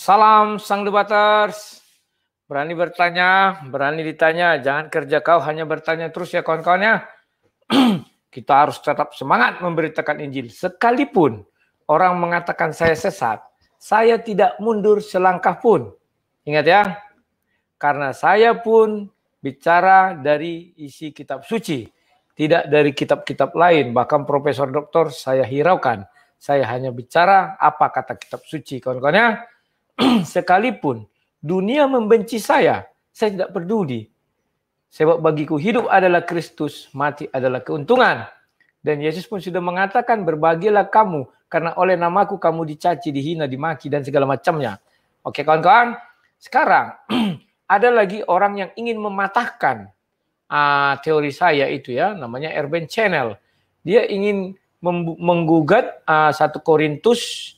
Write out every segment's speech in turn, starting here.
Salam sang debaters. Berani bertanya, berani ditanya. Jangan kerja kau hanya bertanya terus ya kawan-kawan ya. Kita harus tetap semangat memberitakan Injil. Sekalipun orang mengatakan saya sesat, saya tidak mundur selangkah pun. Ingat ya, karena saya pun bicara dari isi kitab suci, tidak dari kitab-kitab lain. Bahkan profesor doktor saya hiraukan. Saya hanya bicara apa kata kitab suci, kawan-kawan ya. Sekalipun dunia membenci saya tidak peduli. Sebab bagiku hidup adalah Kristus, mati adalah keuntungan. Dan Yesus pun sudah mengatakan, berbahagialah kamu, karena oleh namaku kamu dicaci, dihina, dimaki, dan segala macamnya. Oke kawan-kawan, sekarang ada lagi orang yang ingin mematahkan teori saya itu ya, namanya Urban Channel. Dia ingin menggugat 1 Korintus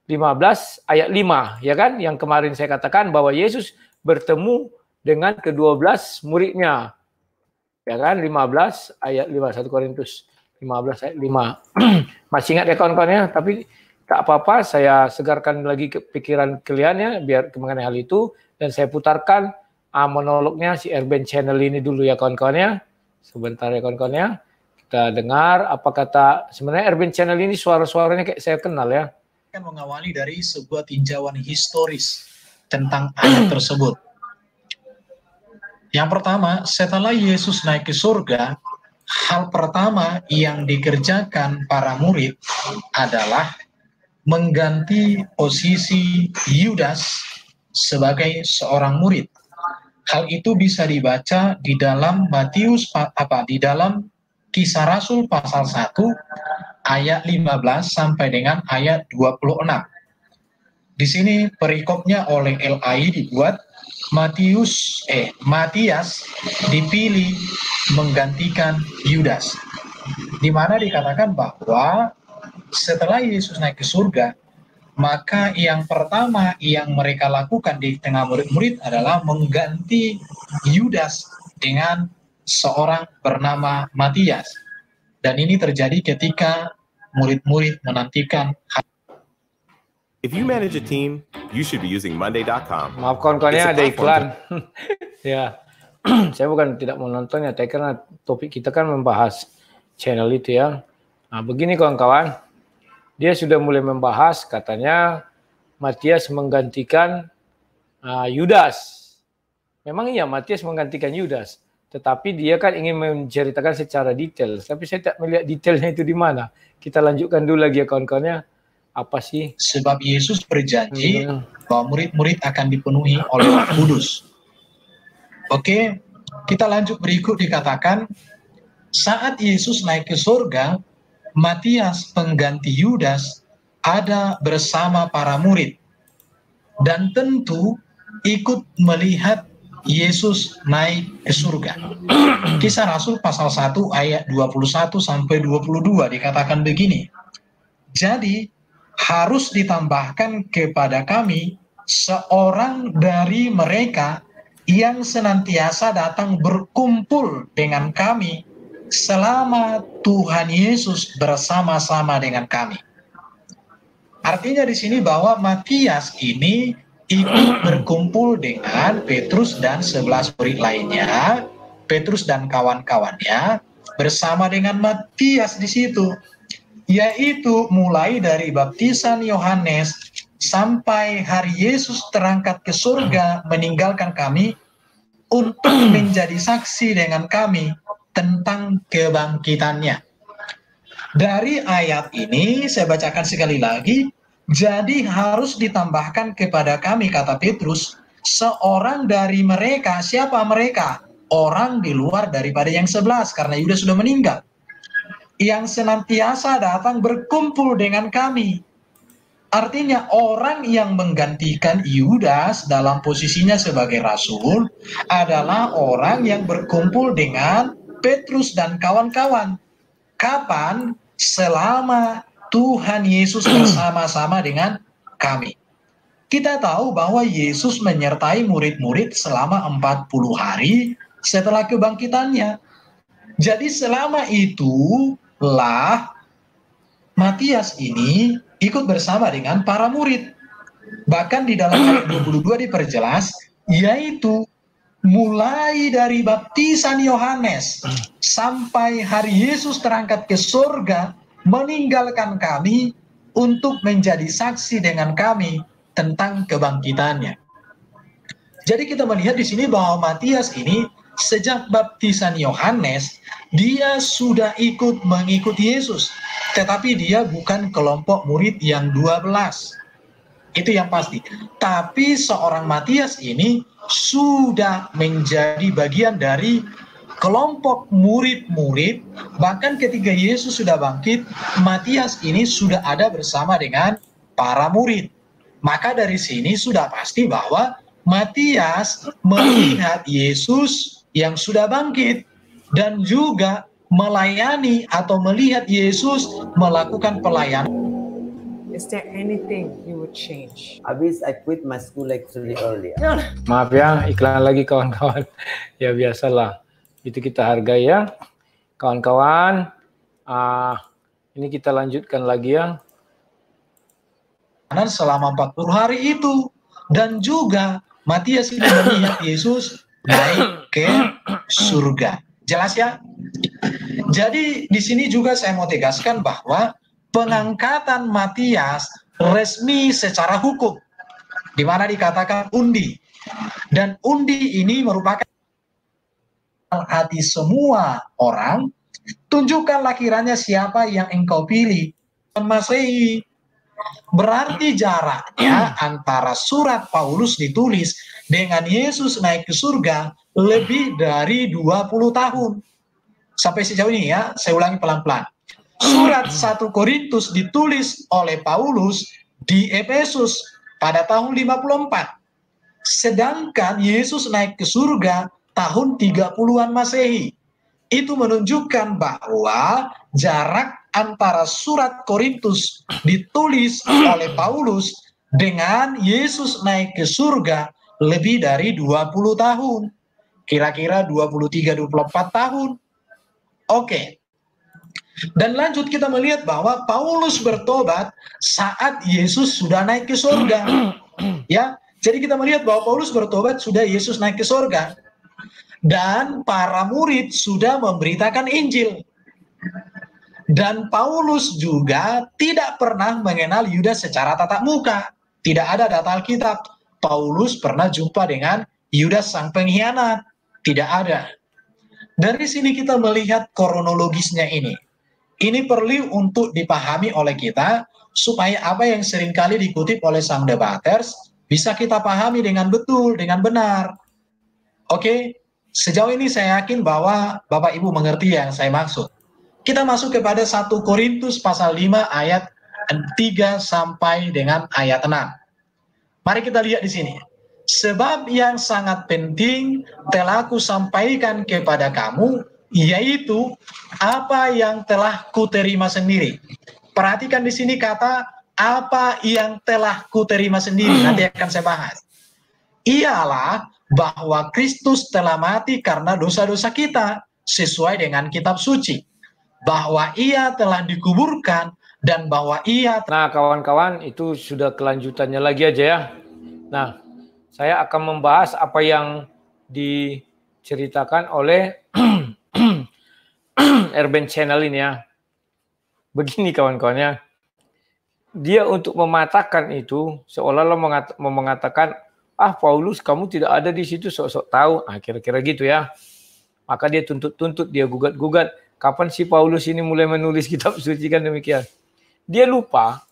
15 ayat 5, ya kan? Yang kemarin saya katakan bahwa Yesus bertemu dengan ke-12 muridnya. Ya kan? 15 ayat 5, 1 Korintus 15 ayat 5. Masih ingat ya kawan-kawan ya? Tapi tak apa-apa, saya segarkan lagi pikiran kalian ya, biar mengenai hal itu. Dan saya putarkan monolognya si Urban Channel ini dulu ya kawan-kawan ya. Sebentar ya kawan-kawan ya. Kita dengar apa kata, sebenarnya Urban Channel ini suara-suaranya kayak saya kenal ya. Mengawali dari sebuah tinjauan historis tentang ayat tersebut. Yang pertama, setelah Yesus naik ke surga, hal pertama yang dikerjakan para murid adalah mengganti posisi Yudas sebagai seorang murid. Hal itu bisa dibaca di dalam di dalam Kisah Rasul pasal 1 ayat 15 sampai dengan ayat 26. Di sini perikopnya oleh LAI dibuat Matias dipilih menggantikan Yudas. Di mana dikatakan bahwa setelah Yesus naik ke surga, maka yang pertama yang mereka lakukan di tengah murid-murid adalah mengganti Yudas dengan seorang bernama Matias. Dan ini terjadi ketika murid-murid menantikan. If you manage a team, you should be using Monday.com. Maaf kawan-kawannya ada iklan. Ya, saya bukan tidak mau nontonnya, tapi karena topik kita kan membahas channel itu ya. Nah, begini kawan-kawan, dia sudah mulai membahas katanya Matias menggantikan Yudas. Memang iya Matias menggantikan Yudas, tetapi dia kan ingin menceritakan secara detail. Tapi saya tak melihat detailnya itu di mana. Kita lanjutkan dulu lagi ya kawan-kawannya. Apa sih? Sebab Yesus berjanji bahwa murid-murid akan dipenuhi oleh Roh Kudus. Oke, kita lanjut berikut dikatakan, saat Yesus naik ke surga, Matias pengganti Yudas ada bersama para murid. Dan tentu ikut melihat Yesus naik ke surga. Kisah Rasul pasal 1 ayat 21 sampai 22 dikatakan begini. Jadi harus ditambahkan kepada kami seorang dari mereka yang senantiasa datang berkumpul dengan kami selama Tuhan Yesus bersama-sama dengan kami. Artinya di sini bahwa Matias ini ikut berkumpul dengan Petrus dan 11 murid lainnya, Petrus dan kawan-kawannya bersama dengan Matias di situ. Yaitu mulai dari baptisan Yohanes sampai hari Yesus terangkat ke surga meninggalkan kami untuk menjadi saksi dengan kami tentang kebangkitannya. Dari ayat ini saya bacakan sekali lagi, jadi harus ditambahkan kepada kami, kata Petrus, seorang dari mereka. Siapa mereka? Orang di luar daripada yang 11 karena Yudas sudah meninggal. Yang senantiasa datang berkumpul dengan kami. Artinya orang yang menggantikan Yudas dalam posisinya sebagai rasul adalah orang yang berkumpul dengan Petrus dan kawan-kawan. Kapan? Selama Tuhan Yesus bersama-sama dengan kami. Kita tahu bahwa Yesus menyertai murid-murid selama 40 hari setelah kebangkitannya. Jadi selama itu lah Matias ini ikut bersama dengan para murid. Bahkan di dalam ayat 22 diperjelas, yaitu mulai dari baptisan Yohanes sampai hari Yesus terangkat ke surga, meninggalkan kami untuk menjadi saksi dengan kami tentang kebangkitannya. Jadi kita melihat di sini bahwa Matias ini sejak baptisan Yohanes, dia sudah mengikuti Yesus. Tetapi dia bukan kelompok murid yang 12. Itu yang pasti. Tapi seorang Matias ini sudah menjadi bagian dari kelompok murid-murid. Bahkan ketika Yesus sudah bangkit, Matias ini sudah ada bersama dengan para murid. Maka dari sini sudah pasti bahwa Matias melihat Yesus yang sudah bangkit dan juga melayani atau melihat Yesus melakukan pelayanan. Is there anything you would change? Abis, I quit my school actually earlier. Maaf ya, iklan lagi kawan-kawan. Ya biasalah, itu kita hargai ya. Kawan-kawan, ini kita lanjutkan lagi ya. Selama 40 hari itu. Dan juga Matias ini melihat Yesus naik ke surga. Jelas ya? Jadi di sini juga saya mau tegaskan bahwa pengangkatan Matias resmi secara hukum, di mana dikatakan undi. Dan undi ini merupakan hati semua orang. Tunjukkanlah kiranya siapa yang engkau pilih. Masehi. Berarti jaraknya antara surat Paulus ditulis dengan Yesus naik ke surga lebih dari 20 tahun. Sampai sejauh ini ya, saya ulangi pelan-pelan. Surat 1 Korintus ditulis oleh Paulus di Efesus pada tahun 54. Sedangkan Yesus naik ke surga tahun 30-an Masehi. Itu menunjukkan bahwa jarak antara surat Korintus ditulis oleh Paulus dengan Yesus naik ke surga lebih dari 20 tahun. Kira-kira 23-24 tahun. Oke. Dan lanjut kita melihat bahwa Paulus bertobat saat Yesus sudah naik ke surga. Ya, jadi kita melihat bahwa Paulus bertobat sudah Yesus naik ke surga. Dan para murid sudah memberitakan Injil. Dan Paulus juga tidak pernah mengenal Yudas secara tatap muka. Tidak ada data Alkitab. Paulus pernah jumpa dengan Yudas sang pengkhianat. Tidak ada. Dari sini kita melihat kronologisnya ini. Ini perlu untuk dipahami oleh kita, supaya apa yang seringkali dikutip oleh sang debaters, bisa kita pahami dengan betul, dengan benar. Oke, sejauh ini saya yakin bahwa Bapak Ibu mengerti yang saya maksud. Kita masuk kepada 1 Korintus pasal 5 ayat 3 sampai dengan ayat 6. Mari kita lihat di sini. Sebab yang sangat penting telah aku sampaikan kepada kamu, yaitu apa yang telah kuterima sendiri. Perhatikan di sini kata apa yang telah kuterima sendiri. Nanti akan saya bahas. Ialah bahwa Kristus telah mati karena dosa-dosa kita sesuai dengan kitab suci. Bahwa ia telah dikuburkan dan bahwa ia... Nah kawan-kawan, itu sudah kelanjutannya lagi aja ya. Nah, saya akan membahas apa yang diceritakan oleh Urban Channel ini ya. Begini kawan-kawannya, dia untuk mematahkan itu seolah-olah mengatakan, Paulus kamu tidak ada di situ, sok-sok tahu. Kira-kira gitu ya. Maka dia tuntut-tuntut, dia gugat-gugat. Kapan si Paulus ini mulai menulis kitab suci kan demikian. Dia lupa,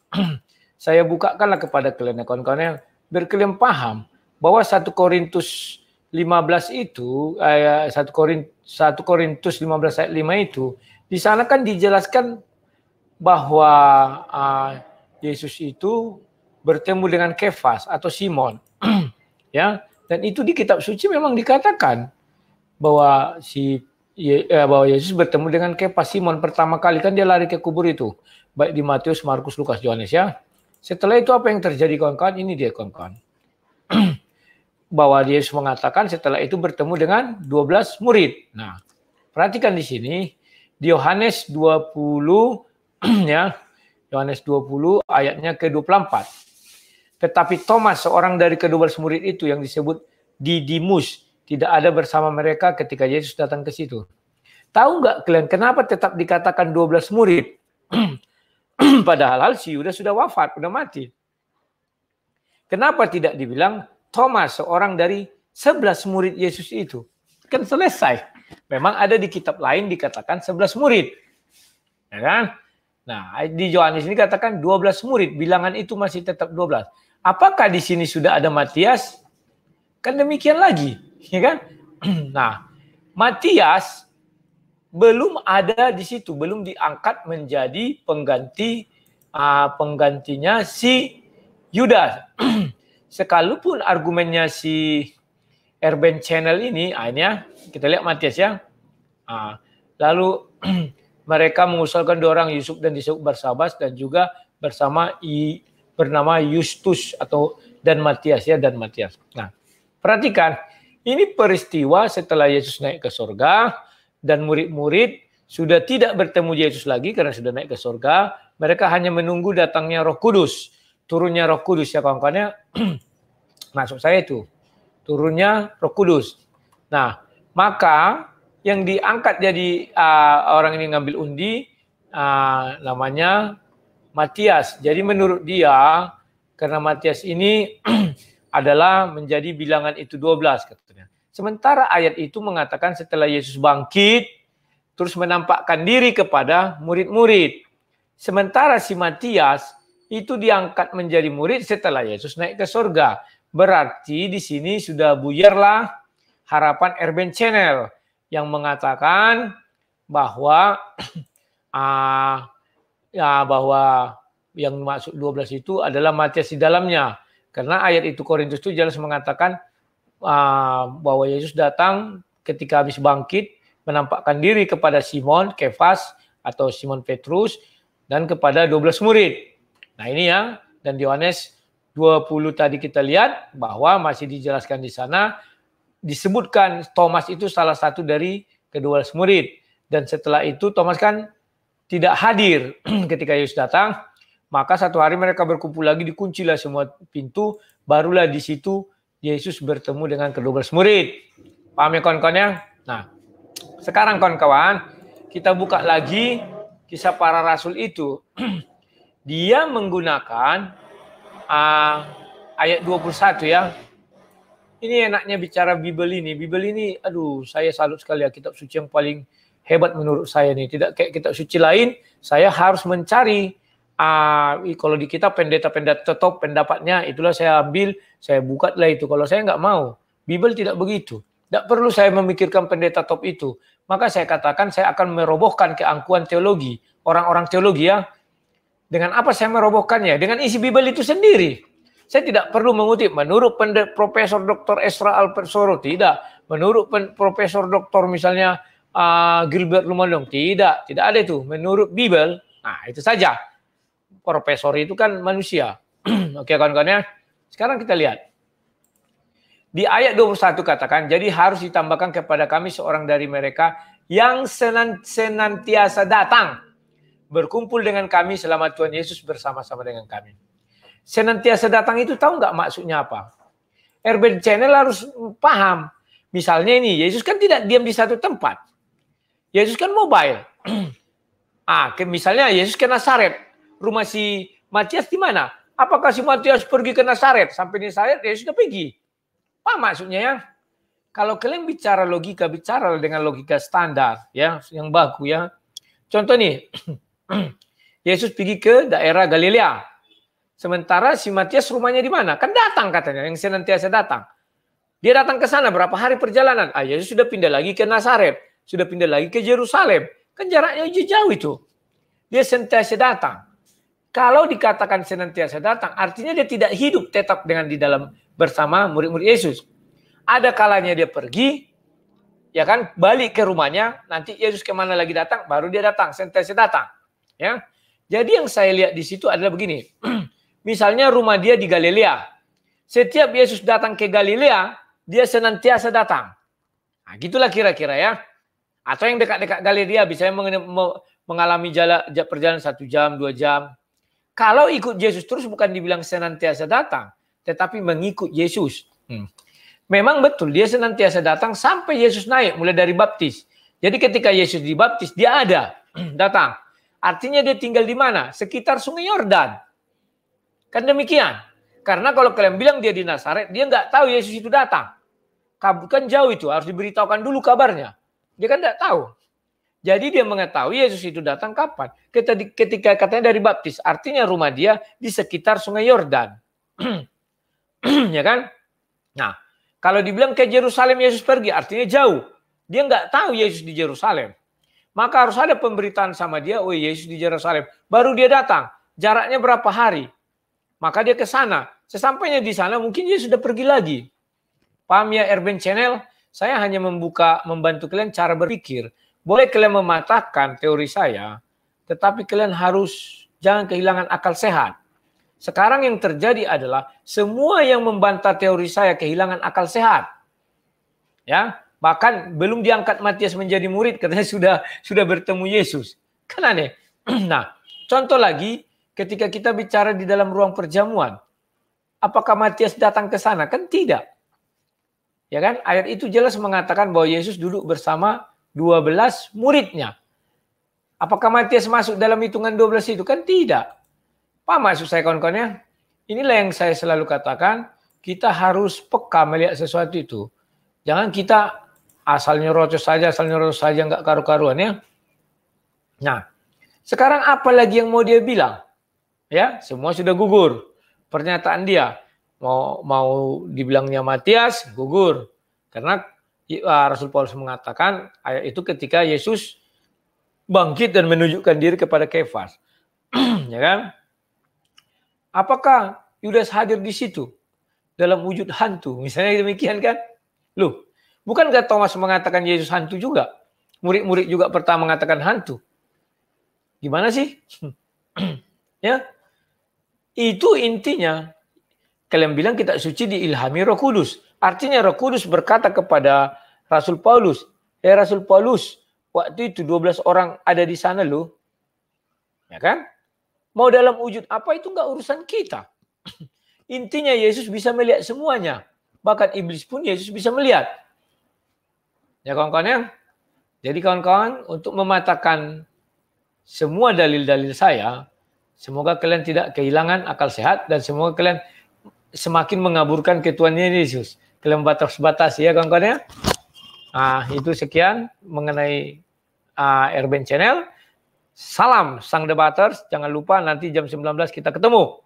saya bukakanlah kepada kalian kawan-kawan biar kalian paham bahwa 1 Korintus 15 itu, 1 Korintus 15 ayat 5 itu, di sana kan dijelaskan bahwa Yesus itu bertemu dengan Kefas atau Simon. Ya, dan itu di kitab suci memang dikatakan bahwa bahwa Yesus bertemu dengan Kefas, Simon pertama kali kan dia lari ke kubur itu, baik di Matius, Markus, Lukas, Yohanes ya. Setelah itu apa yang terjadi kawan-kawan? Ini dia kawan-kawan. Bahwa Yesus mengatakan setelah itu bertemu dengan 12 murid. Nah, perhatikan di sini di Yohanes 20 ya. Yohanes 20 ayatnya ke-24. Tetapi Thomas, seorang dari ke-12 murid itu yang disebut Didimus, tidak ada bersama mereka ketika Yesus datang ke situ. Tahu nggak kalian kenapa tetap dikatakan 12 murid? Padahal si Yudas sudah wafat, sudah mati. Kenapa tidak dibilang Thomas, seorang dari 11 murid Yesus itu? Kan selesai. Memang ada di kitab lain dikatakan 11 murid. Ya kan? Nah, di Yohanes ini katakan 12 murid. Bilangan itu masih tetap 12. Apakah di sini sudah ada Matias? Kan demikian lagi. Ya kan? Nah, Matias belum ada di situ, belum diangkat menjadi penggantinya si Yudas. Sekalipun argumennya si Urban Channel ini, akhirnya kita lihat Matias ya. Lalu mereka mengusulkan dua orang, Yusuf dan disebut Barsabas, dan juga bernama Justus dan Matias ya, dan Matias. Nah, perhatikan, ini peristiwa setelah Yesus naik ke surga dan murid-murid sudah tidak bertemu Yesus lagi karena sudah naik ke surga. Mereka hanya menunggu datangnya Roh Kudus, turunnya Roh Kudus ya kawan-kawannya. Maksud saya itu turunnya Roh Kudus. Nah, maka yang diangkat jadi orang ini ngambil undi namanya Matias. Jadi menurut dia, karena Matias ini adalah menjadi bilangan itu 12 katanya. Sementara ayat itu mengatakan setelah Yesus bangkit, terus menampakkan diri kepada murid-murid. Sementara si Matias itu diangkat menjadi murid setelah Yesus naik ke surga. Berarti di sini sudah buyarlah harapan Urban Channel yang mengatakan bahwa bahwa yang masuk 12 itu adalah Matias di dalamnya. Karena ayat itu Korintus itu jelas mengatakan bahwa Yesus datang ketika habis bangkit menampakkan diri kepada Simon, Kefas atau Simon Petrus dan kepada 12 murid. Nah ini ya, dan di Yohanes 20 tadi kita lihat bahwa masih dijelaskan di sana disebutkan Thomas itu salah satu dari ke-12 murid. Dan setelah itu Thomas kan tidak hadir ketika Yesus datang. Maka satu hari mereka berkumpul lagi, dikuncilah semua pintu. Barulah di situ Yesus bertemu dengan ke-12 murid. Paham ya kawan-kawan ya? Nah, sekarang kawan-kawan, kita buka lagi kisah para rasul itu. Dia menggunakan ayat 21 ya. Ini enaknya bicara Bible ini. Bible ini, aduh, saya salut sekali ya, kitab suci yang paling hebat menurut saya nih. Tidak kayak kitab suci lain, saya harus mencari kalau di kitab pendeta-pendeta top pendapatnya, itulah saya ambil, saya buka lah itu. Kalau saya nggak mau, Bible tidak begitu. Tidak perlu saya memikirkan pendeta top itu. Maka saya katakan saya akan merobohkan keangkuhan teologi, orang-orang teologi ya. Dengan apa saya merobohkannya? Dengan isi Bible itu sendiri. Saya tidak perlu mengutip menurut Profesor Dr. Ezra Albert Soro, tidak. Menurut Profesor Dr. misalnya Gilbert Lumondong, tidak ada itu. Menurut Bible, nah itu saja. Profesor itu kan manusia. Oke kawan-kawan ya. Sekarang kita lihat. Di ayat 21 katakan, jadi harus ditambahkan kepada kami seorang dari mereka yang senantiasa datang. Berkumpul dengan kami selama Tuhan Yesus bersama-sama dengan kami. Senantiasa datang itu tahu nggak maksudnya apa? Urban Channel harus paham. Misalnya ini, Yesus kan tidak diam di satu tempat. Yesus kan mobile. Misalnya Yesus ke Nazaret. Rumah si Matias di mana? Apakah si Matias pergi ke Nazaret? Sampai di Nazaret, Yesus sudah pergi. Apa maksudnya ya? Kalau kalian bicara logika, bicara dengan logika standar ya, yang baku ya. Contoh nih, Yesus pergi ke daerah Galilea. Sementara si Matias rumahnya di mana? Kan datang katanya, yang senantiasa datang. Dia datang ke sana berapa hari perjalanan? Yesus sudah pindah lagi ke Nazaret, sudah pindah lagi ke Yerusalem. Kan jaraknya jauh itu. Dia senantiasa datang. Kalau dikatakan senantiasa datang, artinya dia tidak hidup tetap dengan di dalam bersama murid-murid Yesus. Ada kalanya dia pergi, ya kan, balik ke rumahnya. Nanti Yesus kemana lagi datang, baru dia datang, senantiasa datang. Ya, jadi yang saya lihat di situ adalah begini. Misalnya rumah dia di Galilea. Setiap Yesus datang ke Galilea, dia senantiasa datang. Nah, gitulah kira-kira ya. Atau yang dekat-dekat Galilea, bisa mengalami perjalanan 1 jam, 2 jam. Kalau ikut Yesus terus bukan dibilang senantiasa datang, tetapi mengikut Yesus. Memang betul dia senantiasa datang sampai Yesus naik mulai dari baptis. Jadi ketika Yesus dibaptis dia ada datang. Artinya dia tinggal di mana? Sekitar Sungai Yordan. Kan demikian. Karena kalau kalian bilang dia di Nazaret, dia nggak tahu Yesus itu datang. Kan jauh itu, harus diberitahukan dulu kabarnya. Dia kan nggak tahu. Jadi dia mengetahui Yesus itu datang kapan? Ketika katanya dari baptis, artinya rumah dia di sekitar Sungai Yordan. Ya kan? Nah, kalau dibilang ke Yerusalem Yesus pergi, artinya jauh. Dia nggak tahu Yesus di Yerusalem. Maka harus ada pemberitaan sama dia, oh Yesus di Yerusalem. Baru dia datang. Jaraknya berapa hari? Maka dia ke sana. Sesampainya di sana mungkin dia sudah pergi lagi. Paham ya Urban Channel? Saya hanya membantu kalian cara berpikir. Boleh kalian mematahkan teori saya, tetapi kalian harus jangan kehilangan akal sehat. Sekarang yang terjadi adalah semua yang membantah teori saya kehilangan akal sehat. Ya, bahkan belum diangkat Matias menjadi murid katanya sudah bertemu Yesus. Kan aneh. Nah, contoh lagi ketika kita bicara di dalam ruang perjamuan, apakah Matias datang ke sana? Kan tidak. Ya kan? Ayat itu jelas mengatakan bahwa Yesus duduk bersama 12 muridnya. Apakah Matias masuk dalam hitungan 12 itu? Kan tidak. Paham maksud saya kawan-kawannya? Inilah yang saya selalu katakan, kita harus peka melihat sesuatu itu. Jangan kita asal nyerocos saja, nggak karu-karuan ya. Nah, sekarang apa lagi yang mau dia bilang? Ya, semua sudah gugur. Pernyataan dia mau dibilangnya Matias gugur. Karena Rasul Paulus mengatakan ayat itu ketika Yesus bangkit dan menunjukkan diri kepada Kefas. Ya kan? Apakah Yudas hadir di situ dalam wujud hantu? Misalnya demikian kan? Loh, bukankah Thomas mengatakan Yesus hantu juga? Murid-murid juga pertama mengatakan hantu. Gimana sih? Ya. Itu intinya. Kalian bilang kitab suci diilhami Roh Kudus. Artinya Roh Kudus berkata kepada Rasul Paulus, Rasul Paulus, waktu itu 12 orang ada di sana loh. Ya kan? Mau dalam wujud apa itu enggak urusan kita. Intinya Yesus bisa melihat semuanya. Bahkan iblis pun Yesus bisa melihat. Ya kawan-kawan ya. Jadi kawan-kawan untuk mematahkan semua dalil-dalil saya, semoga kalian tidak kehilangan akal sehat dan semoga kalian semakin mengaburkan ketuhanan Yesus. Kalian batas-batas ya kawan-kawan ya. Itu sekian mengenai Urban Channel. Salam Sang Debaters. Jangan lupa nanti jam 19 kita ketemu.